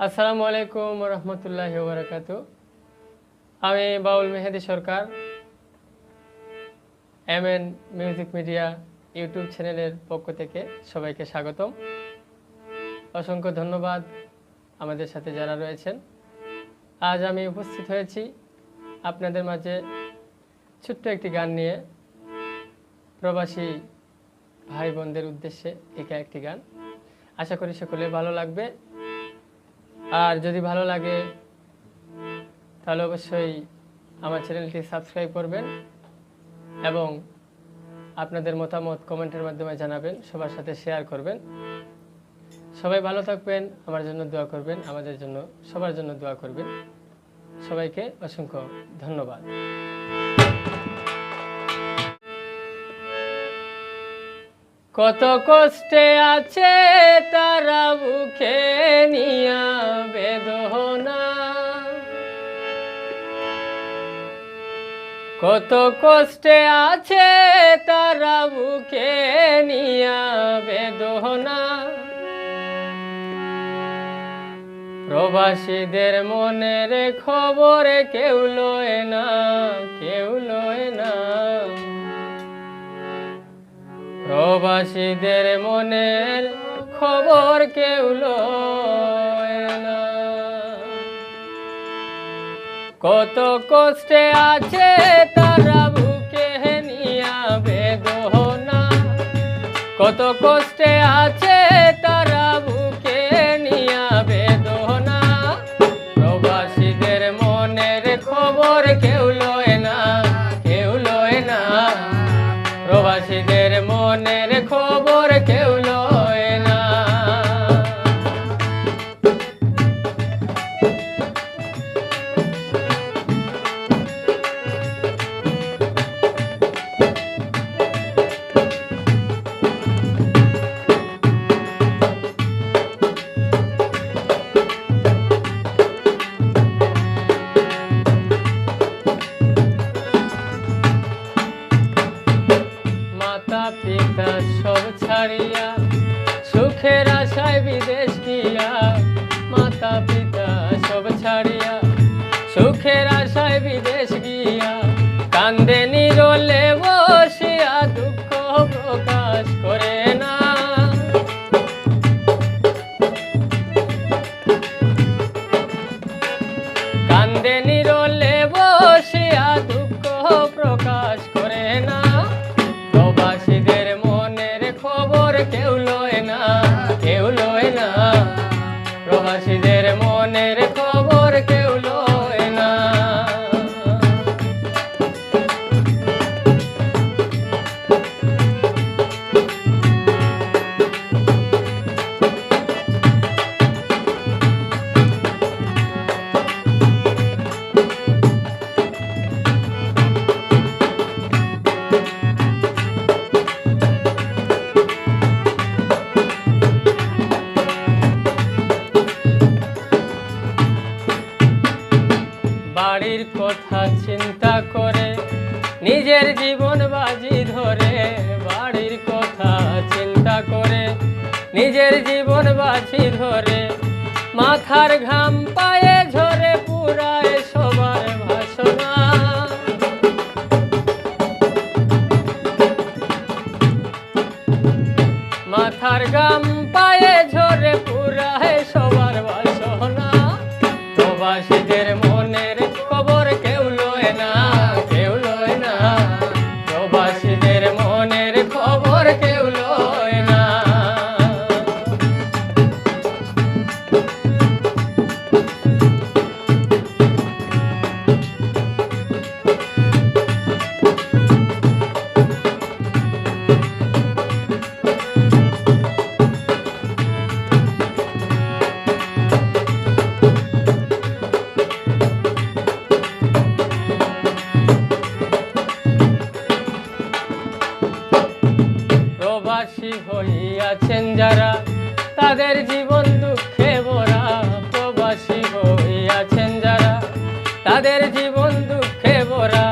আসসালামু আলাইকুম রহমতুল্লাহি ওয়া বারাকাতুহু। আমি বাউল মেহেদি সরকার এমএন মিউজিক মিডিয়া ইউটিউব চ্যানেলের পক্ষ থেকে সবাইকে স্বাগতম। অসংখ্য ধন্যবাদ আমাদের সাথে যারা রয়েছেন। আজ আমি উপস্থিত হয়েছি আপনাদের মাঝে ছোট্ট একটি গান নিয়ে, প্রবাসী ভাই বোনদের উদ্দেশ্যে একা একটি গান। আশা করি সকলে ভালো লাগবে। আর যদি ভালো লাগে তাহলে অবশ্যই আমার চ্যানেলটি সাবস্ক্রাইব করবেন এবং আপনাদের মতামত কমেন্টের মাধ্যমে জানাবেন, সবার সাথে শেয়ার করবেন। সবাই ভালো থাকবেন, আমার জন্য দোয়া করবেন, আমাদের জন্য সবার জন্য দোয়া করবেন। সবাইকে অসংখ্য ধন্যবাদ। কত কষ্টে আছে তারা বুকে নিয়া বেদনা, কত কষ্টে আছে তারা বুকে নিয়া বেদনা। প্রবাসীদের মনের খবর কেউ লয় না, কেউ লয় না। প্রবাসীদের মনের খবর কেউ লয় না। কত কষ্টে আছে তারা বুকে নিয়া বেদনা, কত কষ্টে আছে তারা বুকে নিয়া বেদনা। প্রবাসীদের মনের খবর কেউ লয় না, কেউ লয় না। প্রবাসীদের মনের খবর কেউ লয় না। পিতা সব ছাড়িয়া সুখের আশায় বিদেশ গিয়া, মাতা পিতা সব ছাড়িয়া সুখের আশায় বিদেশ গিয়া, কান্দে নীরলে বসিয়া দুঃখ প্রকাশ করে না। কান্দে নীরলে বসিয়া দুঃখ প্রকাশ করে না। প্রবাসীদের মনের খবর কেউ লয় না, কেউ লয় না। প্রবাসীদের মনের খবর কেউ লয় না। বাড়ির কথা চিন্তা করে নিজের জীবন বাজি ধরে, বাড়ির কথা চিন্তা করে নিজের জীবন বাজি ধরে। মাথার ঘাম পায়ে ঝরে পুরায় সবার ভাষণা। মাথার ঘাম পায়ে ঝরে পুরায় সবার বাসনা। প্রবাসীদের মনের খবর কেউ লয় না, কেউ লয় না। প্রবাসীদের মনের খবর কেউ লয় না। প্রবাসী হইয়াছেন যারা তাদের জীবন দুঃখে ভরা, প্রবাসী হইয়াছেন যারা তাদের জীবন দুঃখে ভরা।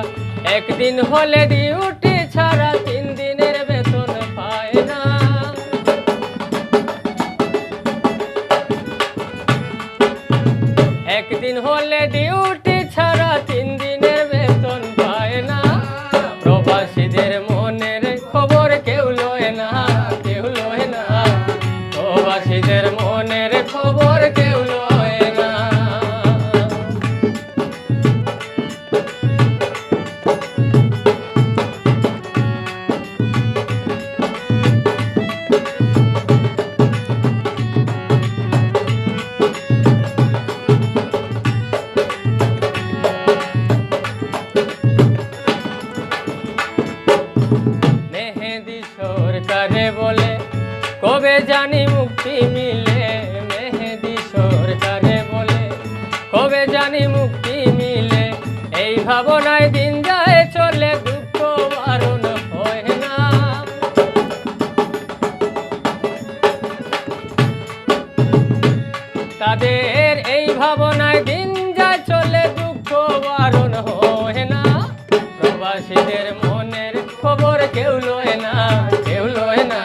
একদিন হলে ডিউটি ছাড়া 3 দিনের বেতন পায় না। বলে ডিউটি ছাড়া 3 দিনের বেতন পায় না। প্রবাসীদের মনের খবর কেউ লয় না, কেউ লয় না। প্রবাসীদের মনের খবর কেউ লয় না। মেহেদি সরকারে বলে কবে জানি মুক্তি মিলে। মেহেদি সরকারে বলে কবে জানি মুক্তি মিলে। এই ভাবনায় দিন যায় চলে, দুঃখ বারণ হয় না। তাদের এই ভাবনায় দিন যায় চলে, দুঃখ বারণ হয় না। প্রবাসীদের মনের খবর কেউ লয় না, কেউ লয় না।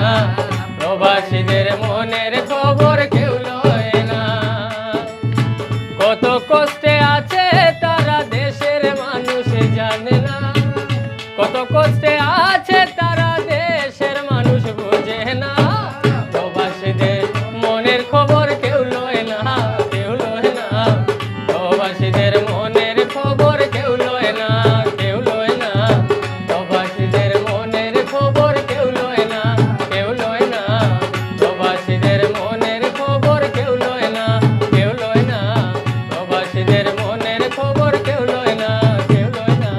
প্রবাসীদের মনের খবর কেউ লয় না। কত কষ্টে আছে তারা দেশের মানুষ জানে না। কত কষ্টে আছে তারা দেশের মানুষ বুঝে না। প্রবাসীদের মনের খবর কেউ লয় না, কেউ লয় না। প্রবাসীদের মনের খবর কেউ লয় না, কেউ লয় না। প্রবাসীদের মনের খবর কেউ লয় না, কেউ লয় না। প্রবাসীদের মনের খবর কেউ লয় না, কেউ লয় না। প্রবাসীদের মনের খবর কেউ লয় না, কেউ লয় না।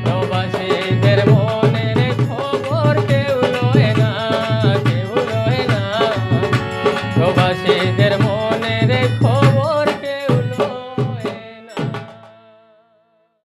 প্রবাসীদের মনের খবর কেউ লয় না, কেউ লয় না। প্রবাসীদের